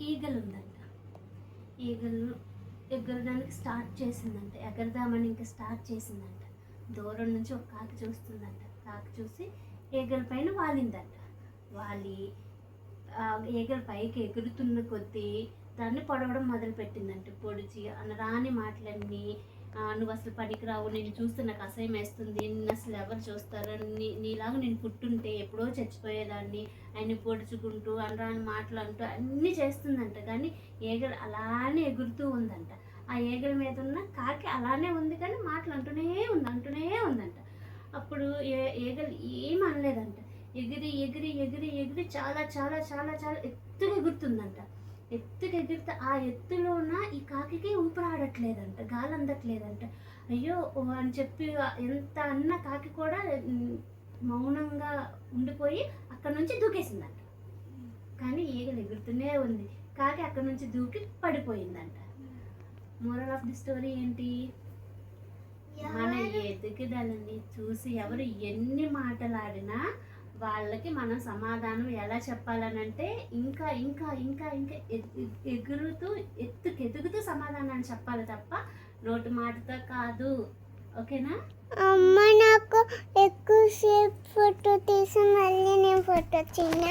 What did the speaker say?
ఈగలు ఉందంట. ఈగలు ఎగరడానికి స్టార్ట్ చేసిందంట. ఎగరదామని ఇంకా స్టార్ట్ చేసిందంట. దూరం నుంచి ఒక కాకి చూస్తుందంట. కాకి చూసి ఈగల పైన వాలిందంట. వాలి ఈగల పైకి ఎగురుతున్న కొద్దీ దాన్ని పొడవడం మొదలుపెట్టిందంట. పొడిచి రాని మాటలన్నీ, నువ్వు అసలు పనికిరావు, నేను చూస్తే నాకు అసహ్యం వేస్తుంది, నిన్ను అసలు ఎవరు చూస్తారు, నీలాగా నేను పుట్టుంటే ఎప్పుడో చచ్చిపోయేదాన్ని, ఆయన్ని పొడుచుకుంటూ అనరాని మాటలు అంటూ అన్నీ చేస్తుందంట. కానీ ఈగలు అలానే ఎగురుతూ ఉందంట. ఆ ఈగల మీద ఉన్న కాకి అలానే ఉంది, కానీ మాటలు అంటూనే ఉందంట. అప్పుడు ఈగలు ఏం అనలేదంట. ఎగిరి ఎగిరి ఎగిరి ఎగిరి చాలా చాలా చాలా చాలా ఎత్తుగా ఎగురుతుందంట. ఎత్తుగా ఎగిరితే ఆ ఎత్తులోన ఈ కాకి ఊపిరాడట్లేదంట, గాలి అందట్లేదంట. అయ్యో అని చెప్పి ఎంత అన్న కాకి కూడా మౌనంగా ఉండిపోయి అక్కడ నుంచి దూకేసిందంట. కానీ ఈగలు ఎగురుతూనే ఉంది. కాకి అక్కడ నుంచి దూకి పడిపోయిందంట. మోరల్ ఆఫ్ ది స్టోరీ ఏంటి? మన ఎదుగుదలని చూసి ఎవరు ఎన్ని మాటలాడినా వాళ్ళకి మనం సమాధానం ఎలా చెప్పాలనంటే ఇంకా ఇంకా ఇంకా ఇంకా ఎగురుతూ ఎత్తుకెదుగుతూ సమాధానాన్ని చెప్పాలి తప్ప నోటి మాటతో కాదు. ఓకేనా? అమ్మ నాకు ఎక్కువసేపు ఫోటో తీసి మళ్ళీ నేను ఫోటో చిన్న